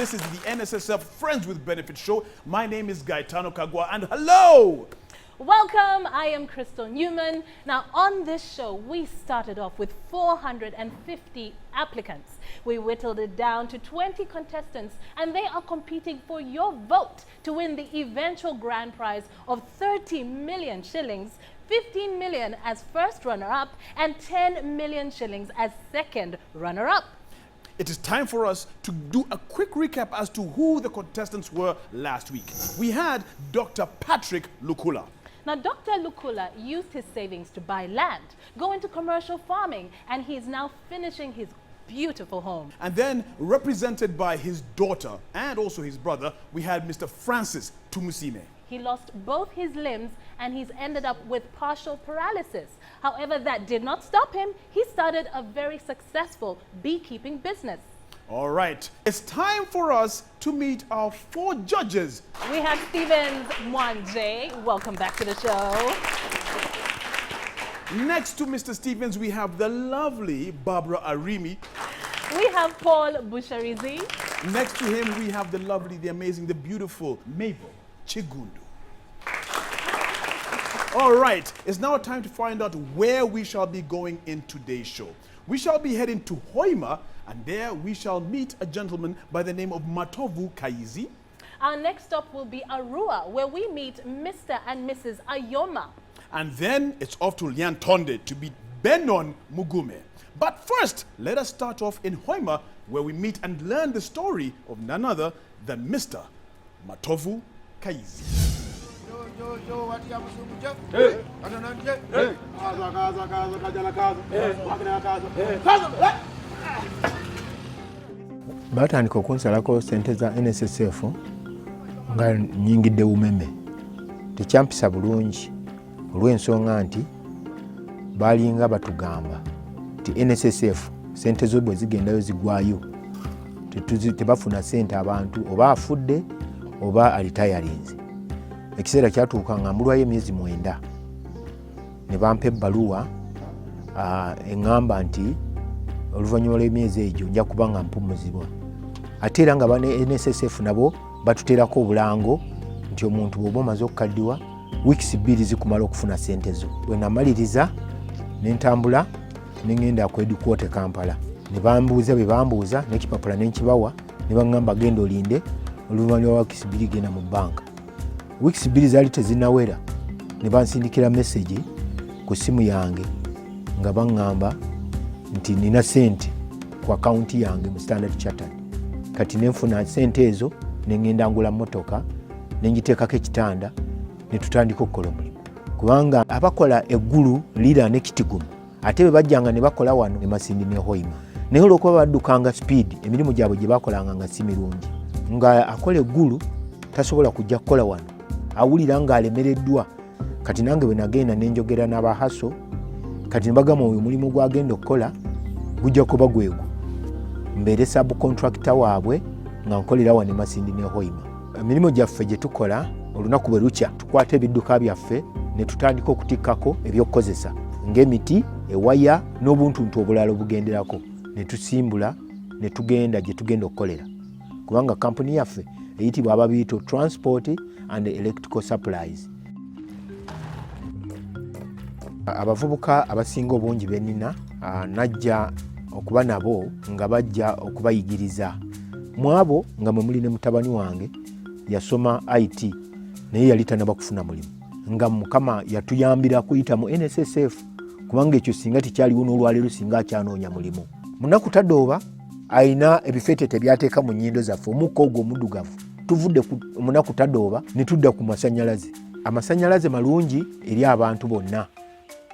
This is the NSSF Friends with Benefit show. My name is Gaetano Kagwa, and hello! Welcome, I am Crystal Newman. Now on this show, we started off with 450 applicants. We whittled it down to 20 contestants, and they are competing for your vote to win the eventual grand prize of 30 million shillings, 15 million as first runner-up, and 10 million shillings as second runner-up. It is time for us to do a quick recap as to who the contestants were last week. We had Dr. Patrick Lukula. Now, Dr. Lukula used his savings to buy land, go into commercial farming, and he is now finishing his beautiful home. And then, represented by his daughter and also his brother, we had Mr. Francis Tumusime. He lost both his limbs and he's ended up with partial paralysis. However, that did not stop him. He started a very successful beekeeping business. All right, it's time for us to meet our 4 judges. We have Stephen Mwanje. Welcome back to the show. Next to Mr. Stevens, we have the lovely Barbara Arimi. We have Paul Busharizi. Next to him, we have the lovely, the amazing, the beautiful Mabel Chigundu. All right, it's now time to find out where we shall be going in today's show. We shall be heading to Hoima, and there we shall meet a gentleman by the name of Matovu Kayizzi. Our next stop will be Arua, where we meet Mr. and Mrs. Ayoma. And then it's off to Liantonde to meet Benon Mugume. But first, let us start off in Hoima, where we meet and learn the story of none other than Mr. Matovu Kayizzi. Batandika okunsalako sente za NSSF nga nyingidde umeme. Tekyampisa bulungi olw'ensonga nti balinga batugamba ti NSSF sente zo bwe zigendayo zigwayo tebafuna sente abantu oba afudde oba alitayalinze. Ekiseera kyatuuka nga mbulwayo emyezi 9 ne bampa ebbaluwa eŋŋamba nti oluvannyuma lw'emyezi egyo nja kuba nga mpumuzibwa. Ate era nga bane NSSF nabo batuteerako obulango nti omuntu bw'oba omaze okukaddiwa wiikisi 2 zikumala okufuna sente zo. Bwe namaliriza ne ntambula ne ŋŋenda ku Headquarter Kampala. Ne bambuuza bye bambuuza n'ekipapula ne nkibawa ne baŋŋamba genda olinde oluvannyuma lwa wiikisi 2 genda mu bbanka. Wiikisi 2 zaali tezinnawera ne bansindikira message ku simu yange nga baŋŋamba nti nina sente ku akawunti yange mu Standard Chartered. Kati ne nfuna sente ezo ne ŋŋenda ngula mmotoka ne ngiteekako ekitanda ne tutandika okukola omulimu. Kubanga abakola eggulu Lira ne Kitigumu ate bwe bajjanga ne bakola wano e Masindi ne Hoima. Naye olw'okuba baddukanga speed emirimu gyabwe gye bakolanga nga si mirungi. Nga akola eggulu tasobola kujja kukola wano. Awulira ng'alemereddwa. Kati nange bwe nagenda ne njogera n'abahaso kati ne bagamba oyo mulimu gw'agenda okukola gujja kuba gwegwo. Mbeere subcontractor waabwe nga nkolera wano e Masindi ne Hoima. Emirimu gyaffe gye tukola olunaku bwe lukya tukwata ebidduka byaffe ne tutandika okutikkako ebyokukozesa ng'emiti, ewaya n'obuntuntu obulala obugenderako. Ne tusimbula ne tugenda gye tugenda okukolera. Kubanga kampuni yaffe eyitibwa Ababiyito Transport and Electrical Supplies. Abavubuka abasinga obungi benina najja okuba nabo nga bajja okubayigiriza. Mu abo nga mwe muli ne mutabani wange yasoma IT naye yali tanaba kufuna mulimu. Nga Mukama yatuyambira kuyita mu NSSF kubanga ekyo singa tekyaliwo n'olwaleero singa akyanoonya mulimu. Munaku Tadooba ayina ebifeetete byateeka mu nnyindo zaffe omukka ogwo omuddugavu. Tuvudde ku munaku Tadooba ne tudda ku masannyalaze. Amasannyalaze malungi eri abantu bonna.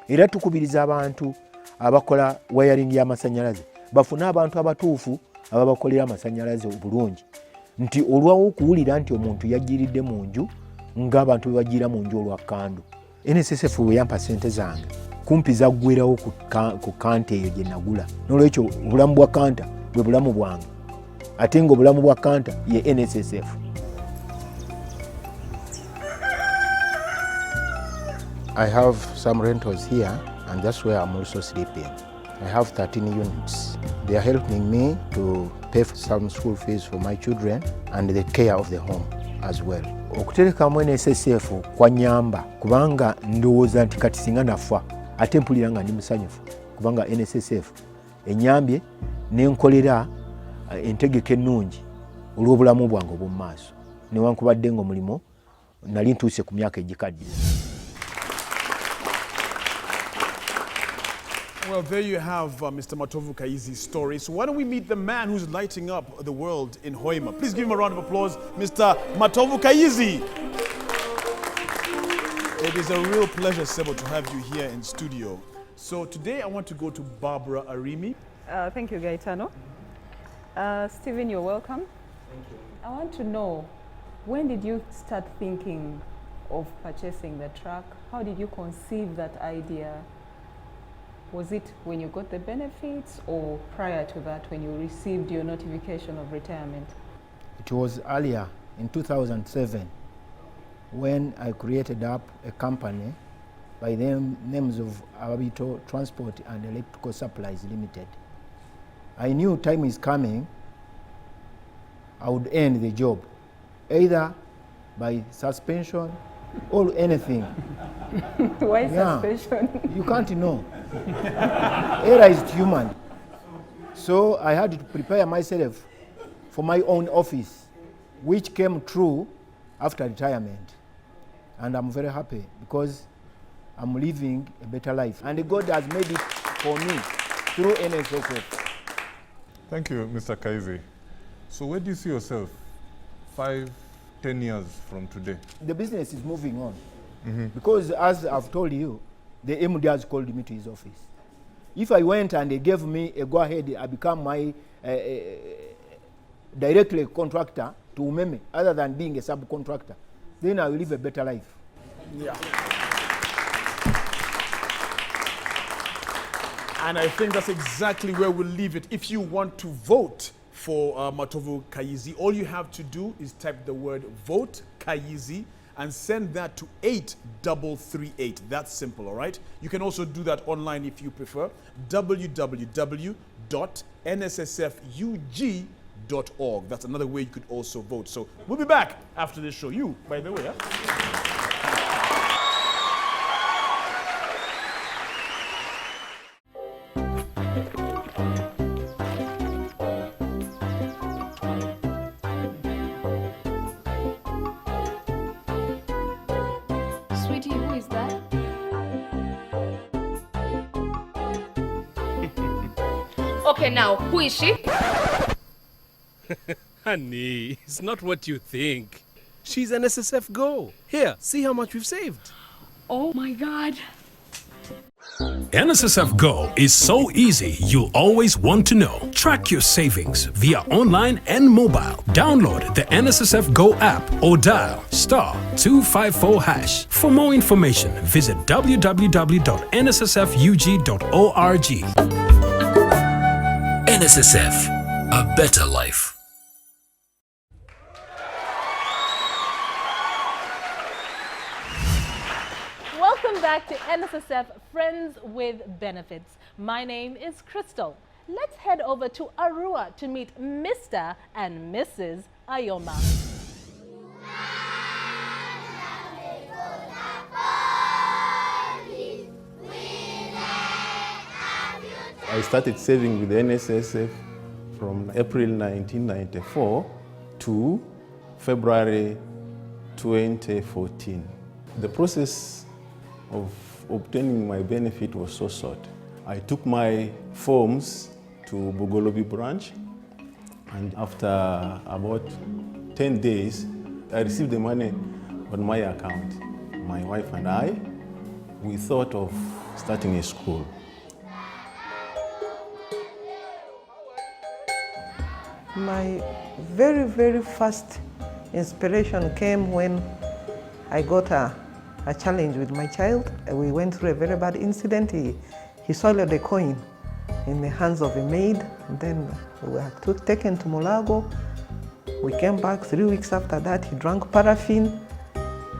Era tukubiriza abantu abakola wiring y'amasannyalaze bafune abantu abatuufu ababakolera amasannyalaze obulungi. Nti olwawo okuwulira nti omuntu yajjiridde mu nju ng'abantu bwe bajjira mu nju olwa kkandu. NSSF bwe yampa sente zange kumpi zaggwerawo ku kanta eyo gye nagula. N'olwekyo obulamu bwa kanta bwe bulamu bwange. Ate ng'obulamu bwa kanta ye NSSF. I have some rentals here and that's where I'm also sleeping. I have 13 units. They are helping me to pay for some school fees for my children and the care of the home as well. Okuterekamu NSSF kwa nyamba kubanga ndowooza nti kati singa nafa ate mpulira nga ndi musanyufu kubanga NSSF enyambye n'enkolera entegeka ennungi olw'obulamu bwange obw'omu maaso newankubadde ng'omulimu nali ntuuse ku myaka egikadde. Well, there you have Mr. Matovu Kayizzi's story. So why don't we meet the man who's lighting up the world in Hoima? Please give him a round of applause, Mr. Matovu Kayizzi. It is a real pleasure, Sebo, to have you here in studio. So today I want to go to Barbara Arimi. Thank you, Gaetano. Stephen, you're welcome. Thank you. I want to know, when did you start thinking of purchasing the truck? How did you conceive that idea? Was it when you got the benefits or prior to that when you received your notification of retirement? It was earlier, in 2007, when I created up a company by the names of Ababito Transport and Electrical Supplies Limited. I knew time is coming, I would end the job, either by suspension or anything. Why suspension? You can't know. Error is human. So I had to prepare myself for my own office, which came true after retirement. And I'm very happy because I'm living a better life. And God has made it for me through NSSF. Thank you, Mr. Kayizzi. So where do you see yourself 5, 10 years from today? The business is moving on. Because as I've told you, the MD has called me to his office. If I went and they gave me a go-ahead, I become my directly contractor to Mugume, other than being a subcontractor, then I will live a better life. Yeah. And I think that's exactly where we'll leave it. If you want to vote for Matovu Kayizzi, all you have to do is type the word vote Kayizzi and send that to 8338. That's simple, all right? You can also do that online if you prefer. www.nssfug.org. That's another way you could also vote. So we'll be back after this show. You, by the way, Sweetie, who is that? Okay, now, who is she? Honey, it's not what you think. She's an NSSF Go. Here, see how much we've saved. Oh my God. NSSF Go is so easy, you'll always want to know. Track your savings via online and mobile. Download the NSSF Go app or dial *254#. For more information, visit www.nssfug.org. NSSF, a better life. Welcome back to NSSF Friends with Benefits. My name is Crystal. Let's head over to Arua to meet Mr. and Mrs. Ayoma. I started saving with the NSSF from April 1994 to February 2014. The process of obtaining my benefit was so short. I took my forms to Bugolobi branch, and after about 10 days, I received the money on my account. My wife and I, we thought of starting a school. My very first inspiration came when I got a challenge with my child. We went through a very bad incident. He swallowed a coin in the hands of a maid, and then we were taken to Mulago. We came back 3 weeks after that. He drank paraffin.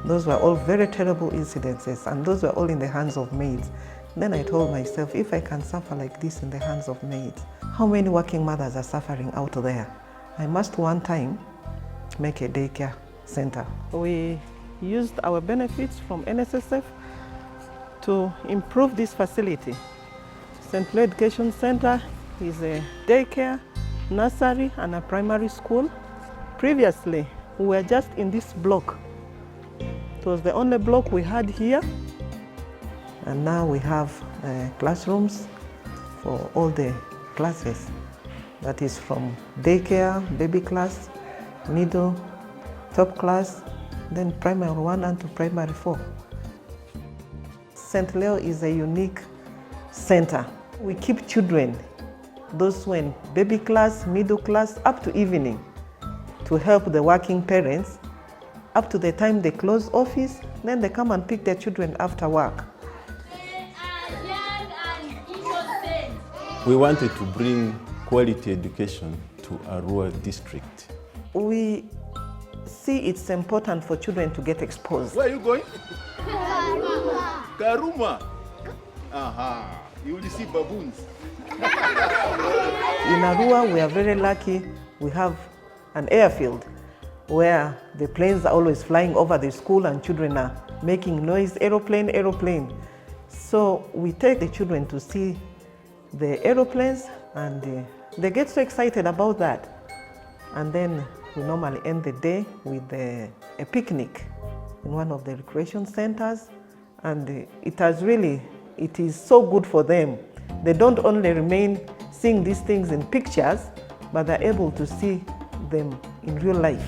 Those were all very terrible incidences, and those were all in the hands of maids. Then I told myself, if I can suffer like this in the hands of maids, how many working mothers are suffering out there? I must one time make a daycare center. We used our benefits from NSSF to improve this facility. St. Louis Education Center is a daycare, nursery, and a primary school. Previously, we were just in this block. It was the only block we had here. And now we have classrooms for all the classes. That is from daycare, baby class, middle, top class, then primary 1 and to primary 4. St. Leo is a unique center. We keep children, those who in baby class, middle class, up to evening, to help the working parents. Up to the time they close office, then they come and pick their children after work. We wanted to bring quality education to a rural district. We see it's important for children to get exposed. Where are you going? Karuma. Aha. You will see baboons. In Arua, we are very lucky. We have an airfield where the planes are always flying over the school and children are making noise, aeroplane, aeroplane. So we take the children to see the aeroplanes and they get so excited about that. And then we normally end the day with a picnic in one of the recreation centers. And it is so good for them. They don't only remain seeing these things in pictures, but they're able to see them in real life.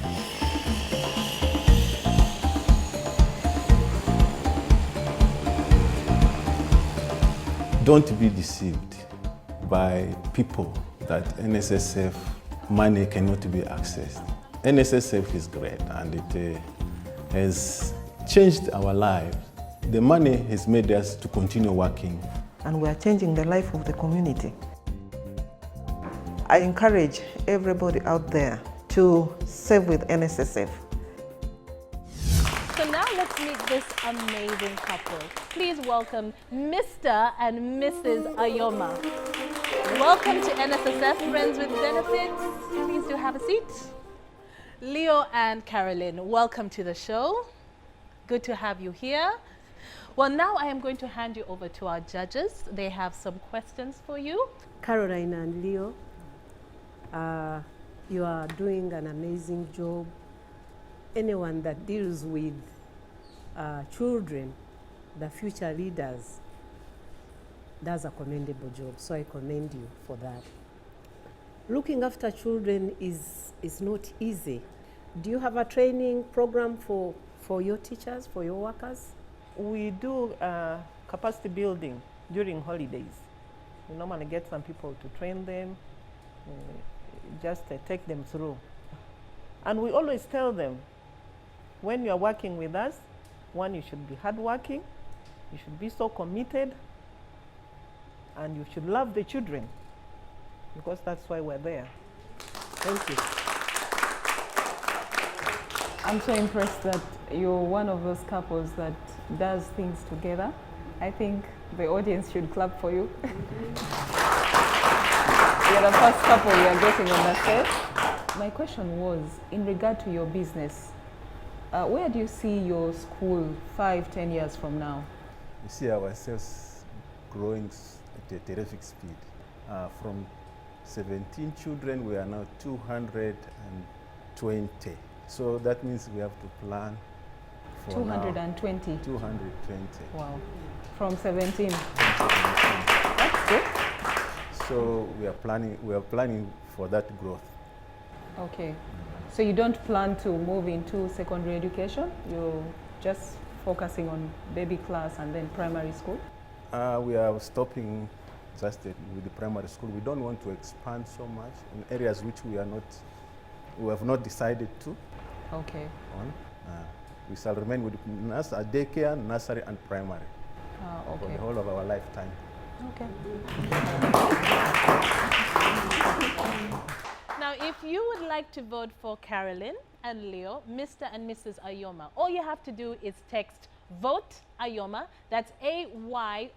Don't be deceived by people that NSSF money cannot be accessed. NSSF is great and it has changed our lives. The money has made us to continue working. And we are changing the life of the community. I encourage everybody out there to save with NSSF. So now let's meet this amazing couple. Please welcome Mr. and Mrs. Ayoma. Welcome to NSSF Friends with Benefits. Please do have a seat. Leo and Carolyn, welcome to the show. Good to have you here. Well, now I am going to hand you over to our judges. They have some questions for you. Caroline and Leo, you are doing an amazing job. Anyone that deals with children, the future leaders, does a commendable job. So I commend you for that. Looking after children is not easy. Do you have a training program for your teachers, for your workers? We do capacity building during holidays. We normally get some people to train them, just take them through. And we always tell them, when you are working with us, one, you should be hardworking, you should be so committed, and you should love the children, because that's why we're there. Thank you. I'm so impressed that you're one of those couples that does things together. I think the audience should clap for you. You're the first couple we are getting on the set. My question was, in regard to your business, where do you see your school 5-10 years from now? We see ourselves growing at a terrific speed. From 17 children, we are now 220. So that means we have to plan for 220. Now, 220. Wow. From 17. That's good. So we are planning for that growth. Okay. So you don't plan to move into secondary education? You're just focusing on baby class and then primary school? We are stopping just with the primary school. We don't want to expand so much in areas which we have not decided to. Okay. We shall remain with daycare, nursery, and primary okay. for the whole of our lifetime. Okay. Now, if you would like to vote for Carolyn and Leo, Mr. and Mrs. Ayoma, all you have to do is text Vote Ayoma, that's AYOMA,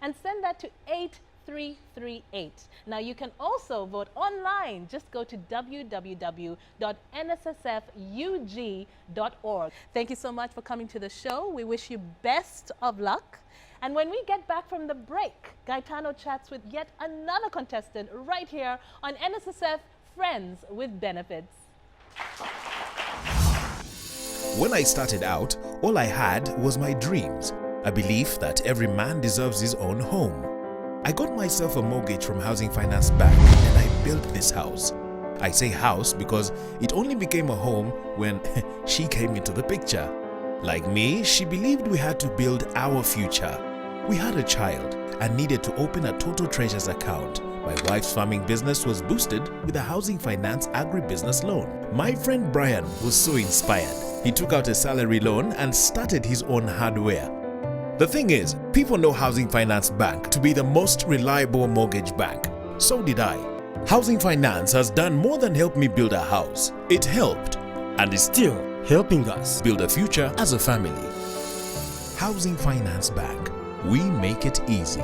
and send that to 8338. Now you can also vote online. Just go to www.nssfug.org. Thank you so much for coming to the show. We wish you best of luck. And when we get back from the break, Gaetano chats with yet another contestant right here on NSSF Friends with Benefits. When I started out, all I had was my dreams, a belief that every man deserves his own home. I got myself a mortgage from Housing Finance Bank and I built this house. I say house because it only became a home when she came into the picture. Like me, she believed we had to build our future. We had a child and needed to open a Total Treasures account. My wife's farming business was boosted with a Housing Finance agribusiness loan. My friend Brian was so inspired. He took out a salary loan and started his own hardware. The thing is, people know Housing Finance Bank to be the most reliable mortgage bank. So did I. Housing Finance has done more than help me build a house. It helped and is still helping us build a future as a family. Housing Finance Bank. We make it easy.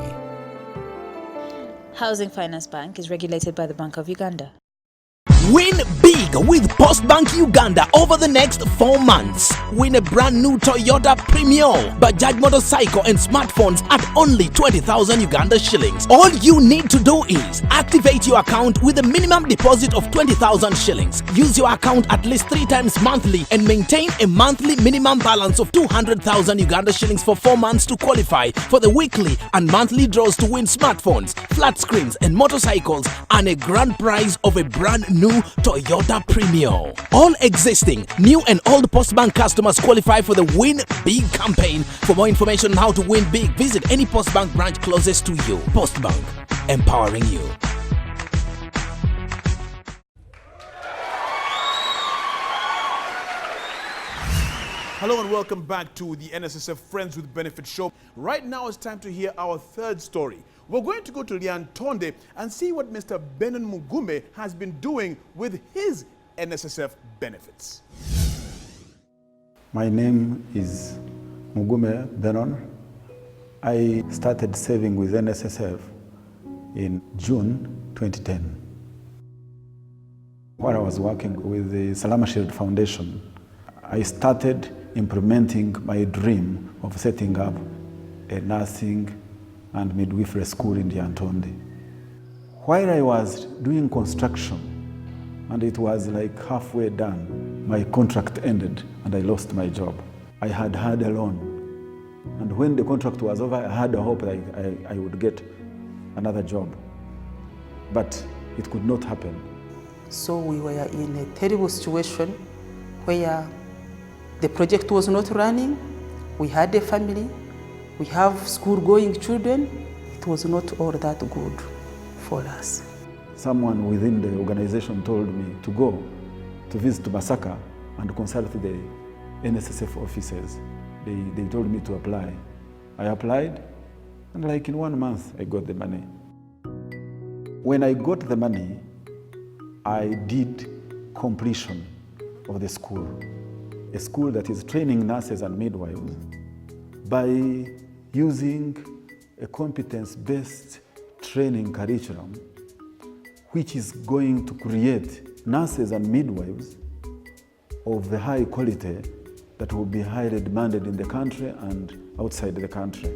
Housing Finance Bank is regulated by the Bank of Uganda. Win big with Postbank Uganda over the next 4 months. Win a brand new Toyota Premio, Bajaj motorcycle and smartphones at only 20,000 Uganda shillings. All you need to do is activate your account with a minimum deposit of 20,000 shillings. Use your account at least 3 times monthly and maintain a monthly minimum balance of 200,000 Uganda shillings for 4 months to qualify for the weekly and monthly draws to win smartphones, flat screens and motorcycles and a grand prize of a brand new Toyota Premio. All existing, new and old Postbank customers qualify for the Win Big campaign. For more information on how to win big, visit any Postbank branch closest to you. Postbank, empowering you. Hello and welcome back to the NSSF Friends with Benefit show. Right now it's time to hear our third story. We're going to go to Lyantonde and see what Mr. Benon Mugume has been doing with his NSSF benefits. My name is Mugume Benon. I started saving with NSSF in June 2010. While I was working with the Salama Shield Foundation, I started implementing my dream of setting up a nursing and midwifery school in Lyantonde. While I was doing construction, and it was like halfway done, my contract ended and I lost my job. I had a loan, and when the contract was over, I had a hope that I would get another job, but it could not happen. So we were in a terrible situation where the project was not running. We had a family. We have school-going children. It was not all that good for us. Someone within the organization told me to go to visit Masaka and consult the NSSF offices. They told me to apply. I applied, and like in 1 month, I got the money. When I got the money, I did completion of the school, a school that is training nurses and midwives by using a competence-based training curriculum, which is going to create nurses and midwives of the high quality that will be highly demanded in the country and outside the country.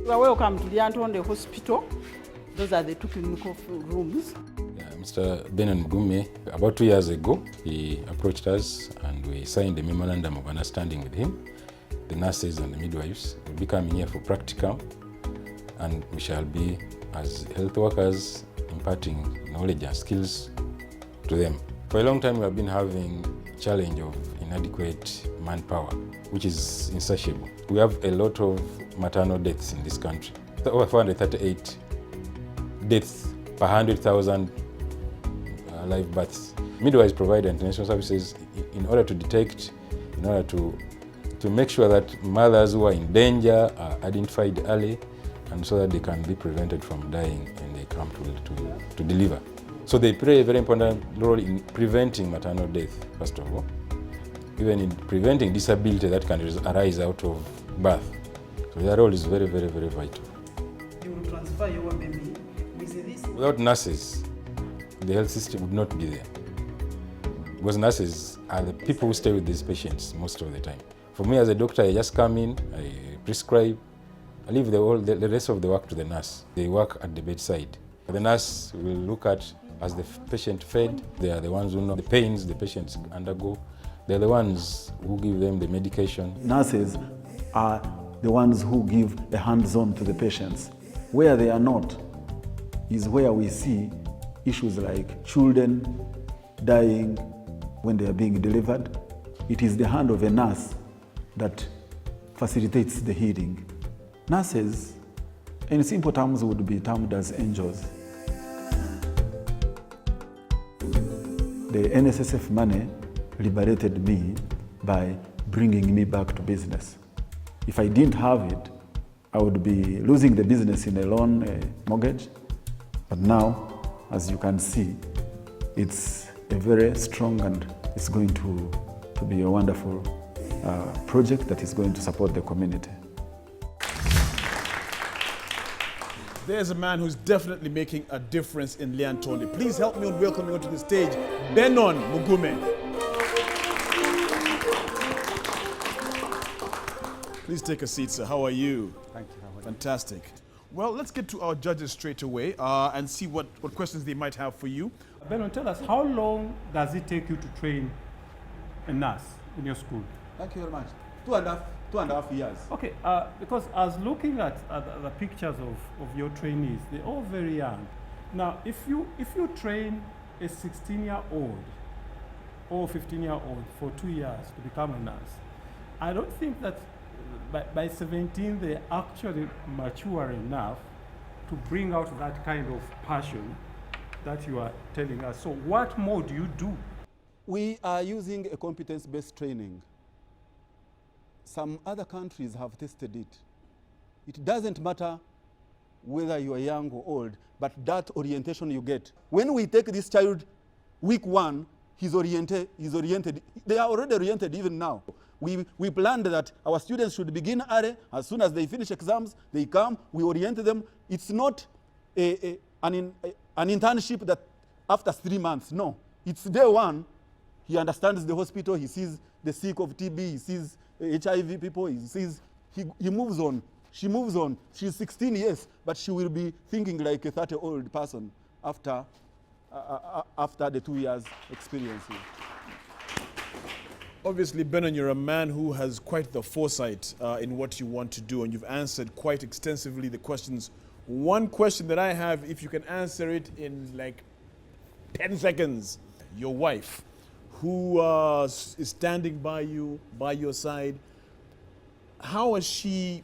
You are welcome to Lyantonde Hospital. Those are the 2 clinical rooms. Mr. Benon Mugume, about 2 years ago, he approached us and we signed a memorandum of understanding with him. The nurses and the midwives will be coming here for practicum, and we shall be, as health workers, imparting knowledge and skills to them. For a long time, we have been having a challenge of inadequate manpower, which is insatiable. We have a lot of maternal deaths in this country. Over 438 deaths per 100,000 live births. Midwives provide international services in order to detect, in order to make sure that mothers who are in danger are identified early, and so that they can be prevented from dying when they come to deliver. So they play a very important role in preventing maternal death, first of all, even in preventing disability that can arise out of birth. So their role is very, very, very vital. You will transfer your baby with this. Without nurses, the health system would not be there. Because nurses are the people who stay with these patients most of the time. For me as a doctor, I just come in, I prescribe, I leave the rest of the work to the nurse. They work at the bedside. The nurse will look at as the patient fed. They are the ones who know the pains the patients undergo. They're the ones who give them the medication. Nurses are the ones who give a hands-on to the patients. Where they are not is where we see issues like children dying when they are being delivered. It is the hand of a nurse that facilitates the healing. Nurses, in simple terms, would be termed as angels. The NSSF money liberated me by bringing me back to business. If I didn't have it, I would be losing the business in a loan, a mortgage. But now, as you can see, it's a very strong and it's going to be a wonderful project that is going to support the community. There's a man who's definitely making a difference in Lyantonde. Please help me in welcoming onto the stage, Benon Mugume. Please take a seat, sir. How are you? Thank you. Fantastic. Well, let's get to our judges straight away and see what questions they might have for you. Benon, tell us, how long does it take you to train a nurse in your school? Thank you very much. Two and a half years. Okay, because I was looking at the pictures of your trainees, they're all very young. Now, if you train a 16-year-old or 15-year-old for 2 years to become a nurse, I don't think that by 17 they're actually mature enough to bring out that kind of passion that you are telling us. So what more do you do? We are using a competence-based training. Some other countries have tested it. It doesn't matter whether you are young or old, but that orientation you get. When we take this child week 1, he's oriented. They are already oriented even now. We planned that our students should begin early. As soon as they finish exams, they come, we orient them. It's not an internship that after 3 months, no. It's day 1, he understands the hospital, he sees the sick of TB, he sees HIV people, he moves on, she moves on. She's 16 years, but she will be thinking like a 30-year-old person after the 2 years experience here. Obviously, Benon, you're a man who has quite the foresight in what you want to do, and you've answered quite extensively the questions. One question that I have, if you can answer it in like 10 seconds. Your wife, who is standing by you, by your side, how has she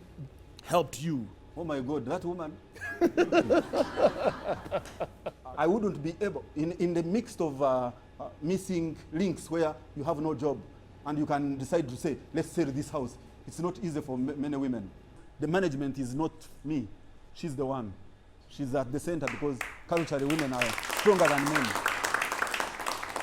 helped you? Oh my God, that woman. I wouldn't be able, in the midst of missing links where you have no job and you can decide to say, let's sell this house. It's not easy for many women. The management is not me. She's the one. She's at the center because culturally women are stronger than men.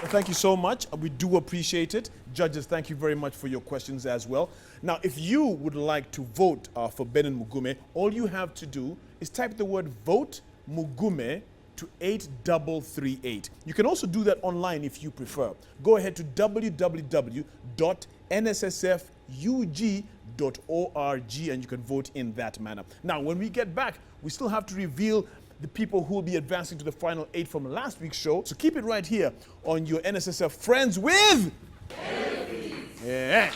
Well, thank you so much. We do appreciate it. Judges, thank you very much for your questions as well. Now, if you would like to vote for Benon Mugume, all you have to do is type the word vote Mugume to 8338. You can also do that online if you prefer. Go ahead to www.nssfug.org and you can vote in that manner. Now, when we get back, we still have to reveal the people who will be advancing to the final 8 from last week's show. So keep it right here on your NSSF Friends with Benefits. Yeah.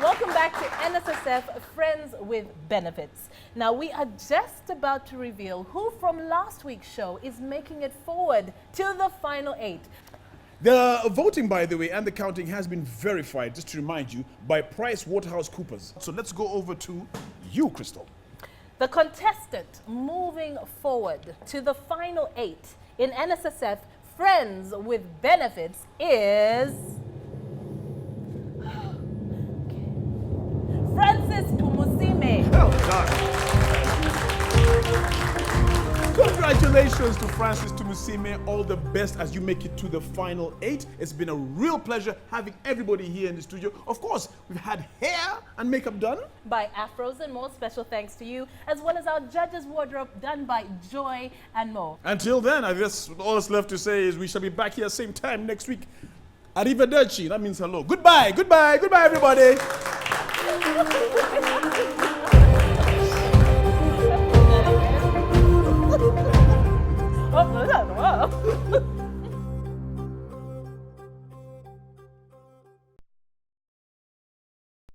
Welcome back to NSSF Friends with Benefits. Now, we are just about to reveal who from last week's show is making it forward to the final 8. The voting, by the way, and the counting has been verified, just to remind you, by PricewaterhouseCoopers. So let's go over to you, Crystal. The contestant moving forward to the final 8 in NSSF Friends with Benefits is Francis Tumusime. Well done. Congratulations to Francis Tumusime. All the best as you make it to the final 8. It's been a real pleasure having everybody here in the studio. Of course, we've had hair and makeup done by Afros and more. Special thanks to you, as well as our judges' wardrobe done by Joy and Mo. Until then, I guess all that's left to say is we shall be back here same time next week. Arrivederci, that means hello. Goodbye, goodbye, goodbye, everybody. Oh,